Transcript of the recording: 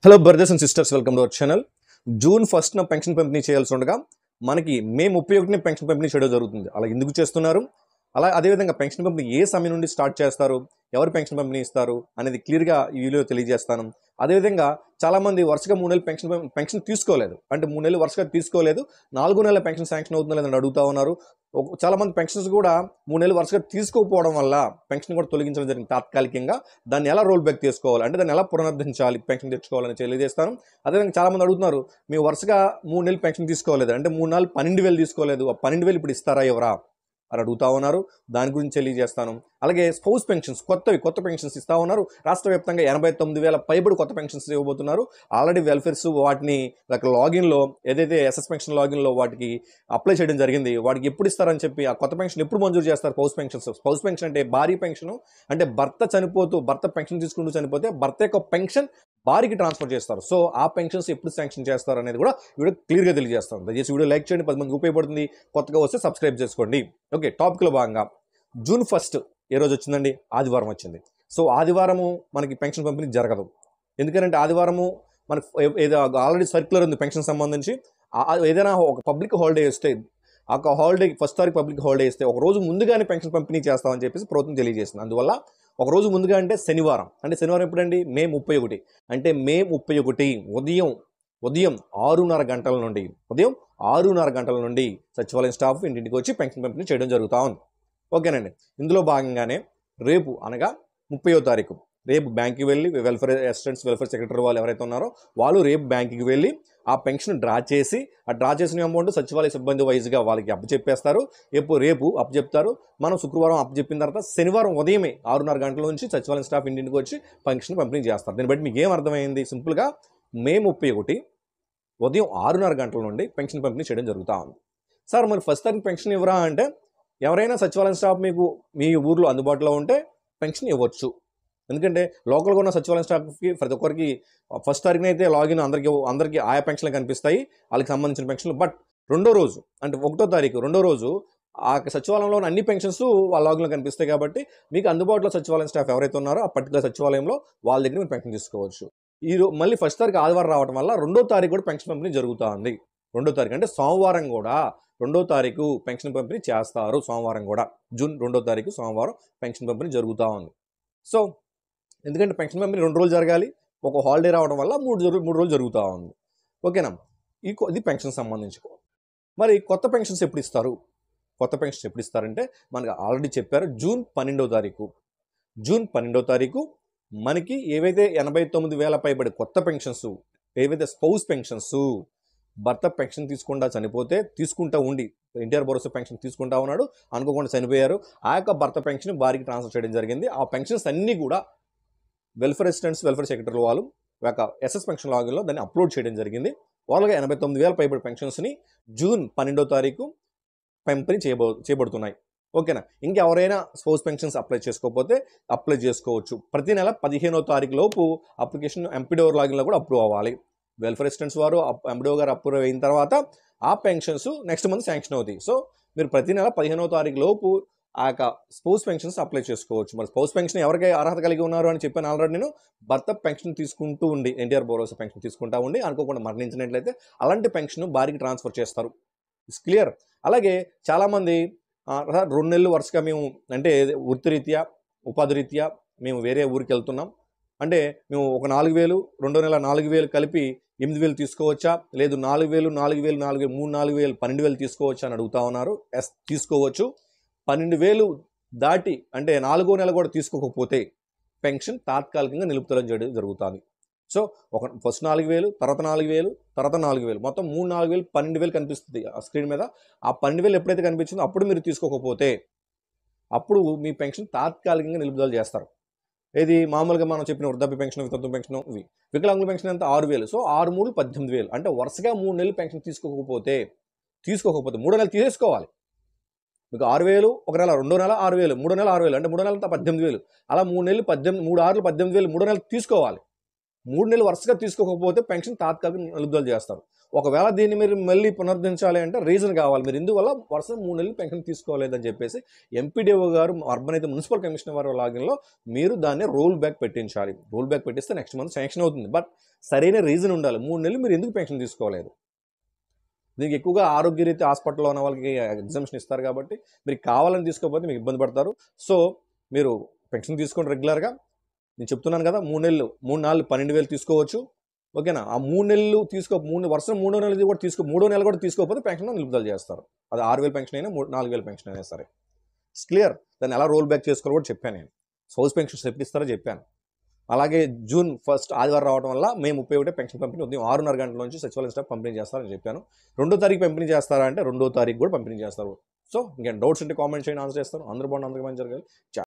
Hello brothers and sisters, welcome to our channel. June 1న pension పంపిణీ చేయాల్సి ఉండగా మనకి మే 31న పెన్షన్ పంపిణీ చేయడం జరుగుతుంది. అలా ఎందుకు చేస్తున్నారు, అదేవిధంగా పెన్షన్ పంపిణీ ఏ సమయం నుండి స్టార్ట్ చేస్తారు, ఎవరు పెన్షన్ పంపిణీ ఇస్తారు అనేది క్లియర్గా ఈ వీడియో తెలియజేస్తాను. అదేవిధంగా చాలామంది వరుసగా 3 నెలలు పెన్షన్ తీసుకోలేదు, అంటే 3 నెలలు వరుసగా తీసుకోలేదు, 4 నెలల పెన్షన్ శాంక్షన్ అవుతుందో లేదని అడుగుతూ ఉన్నారు. చాలామంది పెన్షన్స్ కూడా 3 నెలలు వరుసగా తీసుకోకపోవడం వల్ల పెన్షన్ కూడా తొలగించడం జరిగింది తాత్కాలికంగా. దాన్ని ఎలా రోల్ బ్యాక్ చేసుకోవాలి, అంటే దాన్ని ఎలా పునరుద్ధరించాలి, పెన్షన్ తెచ్చుకోవాలని తెలియజేస్తాను. అదేవిధంగా చాలామంది అడుగుతున్నారు, మేము వరుసగా 3 నెలలు పెన్షన్ తీసుకోలేదు, అంటే 3 నెలలు 12,000 తీసుకోలేదు, ఆ 12,000 ఇప్పుడు ఇస్తారా ఎవరా అని అడుగుతా ఉన్నారు. దాని గురించి తెలియజేస్తాను. అలాగే స్పౌస్ పెన్షన్స్ కొత్త పెన్షన్స్ ఇస్తా ఉన్నారు. రాష్ట్ర వ్యాప్తంగా 89,000 పైబడి కొత్త పెన్షన్స్ ఇవ్వబోతున్నారు. ఆల్రెడీ వెల్ఫేర్స్ వాటిని లాగిన్లో ఏదైతే ఎస్ఎస్ పెన్షన్ లాగిన్లో వాటికి అప్లై చేయడం జరిగింది. వాటికి ఎప్పుడు ఇస్తారని చెప్పి, ఆ కొత్త పెన్షన్ ఎప్పుడు మంజూరు చేస్తారు స్పౌస్ పెన్షన్ అంటే భార్య పెన్షన్, అంటే భర్త పెన్షన్ తీసుకుంటూ చనిపోతే భర్త యొక్క పెన్షన్ భార్యకి ట్రాన్స్ఫర్ చేస్తారు. సో ఆ పెన్షన్స్ ఎప్పుడు శాంక్షన్ చేస్తారు అనేది కూడా వీడియో క్లియర్గా తెలియజేస్తాను. దయచేసి వీడియో లైక్ చేయండి, 10 మందికి ఉపయోగపడుతుంది. కొత్తగా వస్తే సబ్స్క్రైబ్ చేసుకోండి. ఓకే, టాపిక్లో భాగంగా జూన్ 1 ఏ రోజు వచ్చిందండి? ఆదివారం వచ్చింది. సో ఆదివారము మనకి పెన్షన్ పంపిణీ జరగదు. ఎందుకంటే ఆదివారము మనకు ఏదో ఆల్రెడీ సర్క్యులర్ ఉంది పెన్షన్ సంబంధించి. ఏదైనా ఒక పబ్లిక్ హాలిడే ఇస్తే, ఆ హాలిడే 1 తారీఖు పబ్లిక్ హాలిడే ఇస్తే ఒక రోజు ముందుగానే పెన్షన్ పంపిణీ చేస్తామని చెప్పేసి ప్రభుత్వం తెలియజేస్తుంది. అందువల్ల ఒక రోజు ముందుగా అంటే శనివారం ఎప్పుడండి? మే 31. అంటే మే 31 ఉదయం 6:30 గంటల నుండి సచివాలయం స్టాఫ్ ఇంటింటికి వచ్చి పెన్షన్ పంపిణీ చేయడం జరుగుతూ ఉంది. ఓకేనండి. ఇందులో భాగంగానే రేపు అనగా 30వ తారీఖు రేపు బ్యాంక్కి వెళ్ళి వెల్ఫేర్ అసిస్టెంట్స్, వెల్ఫేర్ సెక్రటరీ వాళ్ళు ఎవరైతే ఉన్నారో వాళ్ళు రేపు బ్యాంక్కి వెళ్ళి ఆ పెన్షన్ డ్రా చేసిన అమౌంట్ సచివాలయ సిబ్బంది వైజ్గా వాళ్ళకి అప్పచెప్పేస్తారు. రేపు అప్పచెప్తారు. మనం శుక్రవారం అప్పచెప్పిన తర్వాత శనివారం ఉదయమే 6:30 గంటల నుంచి సచివాలయం స్టాఫ్ ఇంటింటికి వచ్చి పెన్షన్ పంపిణీ చేస్తారు. దీన్ని బట్టి మీకు ఏం అర్థమైంది? సింపుల్గా మే 31 ఉదయం 6:30 గంటల నుండి పెన్షన్ పంపిణీ చేయడం జరుగుతూ ఉంది. సార్ మరి 1 తారీఖు పెన్షన్ ఇవ్వరా అంటే, ఎవరైనా సచివాలయం స్టాఫ్ మీకు మీ ఊర్లో అందుబాటులో ఉంటే పెన్షన్ ఇవ్వచ్చు. ఎందుకంటే లోకల్గా ఉన్న సచివాలయం స్టాఫ్కి ప్రతి ఒక్కరికి 1 తారీఖున అయితే లాగిన్ అందరికీ ఆయా పెన్షన్లు కనిపిస్తాయి, వాళ్ళకి సంబంధించిన పెన్షన్లు. బట్ రెండో రోజు అంటే 1వ తారీఖు రెండో రోజు ఆ సచివాలయంలో అన్ని పెన్షన్స్ వాళ్ళ లాగిన్లో కనిపిస్తాయి. కాబట్టి మీకు అందుబాటులో సచివాలయం స్టాఫ్ ఎవరైతే ఉన్నారో ఆ పర్టికులర్ సచివాలయంలో వాళ్ళ దగ్గర మీరు పెన్షన్ తీసుకోవచ్చు. మళ్ళీ 1 తారీఖు ఆదివారం రావడం వల్ల 2వ తారీఖు కూడా పెన్షన్ పంపిణీ జరుగుతూ ఉంది. 2వ తారీఖు అంటే సోమవారం కూడా 2వ తారీఖు పెన్షన్ పంపిణీ చేస్తారు. సోమవారం కూడా జూన్ 2వ తారీఖు సోమవారం పెన్షన్ పంపిణీ జరుగుతూ ఉంది. సో ఎందుకంటే పెన్షన్ పంపిణీ 2 రోజులు జరగాలి, ఒక హాలిడే రావడం వల్ల 3 రోజులు జరుగుతూ ఉంది. ఓకేనా? ఇది పెన్షన్ సంబంధించి. మరి కొత్త పెన్షన్స్ ఎప్పుడు ఇస్తారు? కొత్త పెన్షన్స్ ఎప్పుడు ఇస్తారంటే మనకు ఆల్రెడీ చెప్పారు, జూన్ 12వ తారీఖు మనకి ఏవైతే 89,000 పైబడి కొత్త పెన్షన్స్, ఏవైతే స్పౌస్ పెన్షన్స్, భర్త పెన్షన్ తీసుకుంటా ఉండి ఎన్టీఆర్ భరోసా పెన్షన్ తీసుకుంటా ఉన్నాడు, అనుకోకుండా చనిపోయారు, ఆ యొక్క భర్త పెన్షన్ భార్యకి ట్రాన్స్ఫర్ చేయడం జరిగింది. ఆ పెన్షన్స్ అన్నీ కూడా వెల్ఫేర్ అసిస్టెంట్స్, వెల్ఫేర్ సెక్రటరీ వాళ్ళు యొక్క ఎస్ఎస్ పెన్షన్ లాగిన్లో దాన్ని అప్లోడ్ చేయడం జరిగింది. వాళ్ళగా 89,000 పైబడి పెన్షన్స్ని జూన్ 12వ తారీఖు పంపిణీ చేయబడుతున్నాయి. ఓకేనా? ఇంకెవరైనా స్పౌస్ పెన్షన్స్ అప్లై చేసుకోకపోతే అప్లై చేసుకోవచ్చు. ప్రతి నెల 15వ తారీఖు లోపు అప్లికేషన్ ఎంపీడీఓ లాగిన్లో కూడా అప్రూవ్ అవ్వాలి. వెల్ఫేర్ అసిస్టెంట్స్ వారు ఎంపీడీఓ గారు అప్రూవ్ అయిన తర్వాత ఆ పెన్షన్స్ నెక్స్ట్ మంత్ శాంక్షన్ అవుతాయి. సో మీరు ప్రతి నెల 15వ తారీఖు లోపు ఆ యొక్క స్పౌస్ పెన్షన్స్ అప్లై చేసుకోవచ్చు. మరి స్పౌస్ పెన్షన్ ఎవరికి అర్హత కలిగి ఉన్నారు అని చెప్పాను ఆల్రెడీ నేను. భర్త పెన్షన్ తీసుకుంటూ ఉండి, ఎన్టీఆర్ భరోసా పెన్షన్ తీసుకుంటూ ఉండి అనుకోకుండా మరణించినట్లయితే అలాంటి పెన్షన్ భార్యకి ట్రాన్స్ఫర్ చేస్తారు. It's clear. అలాగే చాలామంది 2 నెలలు వరుసగా మేము అంటే వృత్తిరీత్యా, ఉపాధి రీత్యా మేము వేరే ఊరికి వెళ్తున్నాం, అంటే మేము ఒక 4,000 రెండో నెల 4,000 కలిపి 8,000 తీసుకోవచ్చా, లేదు 4,000 12,000 తీసుకోవచ్చా అని అడుగుతా ఉన్నారు. ఎస్, తీసుకోవచ్చు. 12,000 దాటి అంటే 4వ నెల కూడా తీసుకోకపోతే పెన్షన్ తాత్కాలికంగా నిలుపుదల చేయడం జరుగుతుంది. సో ఫస్ట్ 4,000, తర్వాత 4,000, తర్వాత 4,000, మొత్తం 4,000 12,000 కనిపిస్తుంది ఆ స్క్రీన్ మీద. ఆ 12,000 ఎప్పుడైతే కనిపించిందో అప్పుడు మీరు తీసుకోకపోతే అప్పుడు మీ పెన్షన్ తాత్కాలికంగా నిలుపుదల చేస్తారు. ఇది మామూలుగా మనం చెప్పిన వృద్ధాప్య పెన్షన్, వితంతు పెన్షన్, ఇవి. వికలాంగుల పెన్షన్ ఎంత? 6,000. సో 6 3 18,000. అంటే వరుసగా 3 నెలలు పెన్షన్ తీసుకోకపోతే 3 నెలలు తీసేసుకోవాలి. మీకు 6,000 ఒక నెల, 2వ నెల 6,000, 3వ నెల 6,000, అంటే 3 నెలలంతా 18,000. అలా 3 నెలలు 3 6 18,000 3 నెలలు తీసుకోవాలి. 3 నెలలు వరుసగా తీసుకోకపోతే పెన్షన్ తాత్కాలిక నిలుపుదల చేస్తారు. ఒకవేళ దీన్ని మీరు మళ్ళీ పునరుద్ధరించాలి అంటే రీజన్ కావాలి. మీరు ఇందువల్ల వరుస 3 నెలలు పెన్షన్ తీసుకోలేదని చెప్పేసి ఎంపీడీఓ గారు అర్బన్ అయితే మున్సిపల్ కమిషనర్ వారి లాగిన్లో మీరు దాన్ని రోల్ బ్యాక్ పెట్టించాలి. రోల్ బ్యాక్ పెట్టిస్తే నెక్స్ట్ మంత్ శాంక్షన్ అవుతుంది. బట్ సరైన రీజన్ ఉండాలి. 3 నెలలు మీరు ఎందుకు పెన్షన్ తీసుకోలేదు? దీనికి ఎక్కువగా ఆరోగ్యరీత్యా హాస్పిటల్లో ఉన్న వాళ్ళకి ఎగ్జామ్షన్ ఇస్తారు కాబట్టి మీరు కావాలని తీసుకోకపోతే మీకు ఇబ్బంది పడతారు. సో మీరు పెన్షన్ తీసుకోండి రెగ్యులర్గా. నేను చెప్తున్నాను కదా, 3 నెలలు 3 4 12,000 తీసుకోవచ్చు. ఓకేనా? ఆ 3 నెలలు వర్షం 3వ నెలది కూడా మూడో నెల కూడా తీసుకోకపోతే పెన్షన్ నిలుపుదల చేస్తారు. అది 6,000 పెన్షన్ అయినా 4,000 పెన్షన్ అయినా సరే. క్లియర్. దాన్ని ఎలా రోల్ బ్యాక్ చేసుకోవాలో కూడా చెప్పాను నేను. స్పౌస్ పెన్షన్స్ ఎప్పుడు ఇస్తారో చెప్పాను. అలాగే జూన్ 1 ఆదివారం రావడం వల్ల మే 31 పెన్షన్ పంపిణీ ఉదయం 6:30 గంటల నుంచి సచివాలయం స్టాఫ్ పంపిణీ చేస్తారని చెప్పాను. 2వ తారీఖు పంపిణీ చేస్తారా అంటే 2వ తారీఖు కూడా పంపిణీ చేస్తారు. సో ఇంకా డౌట్స్ ఉంటే కామెంట్ చేయండి, ఆన్సర్ చేస్తాను. అందరూ బాగుండి అందరికీ మంచి జరగాలి.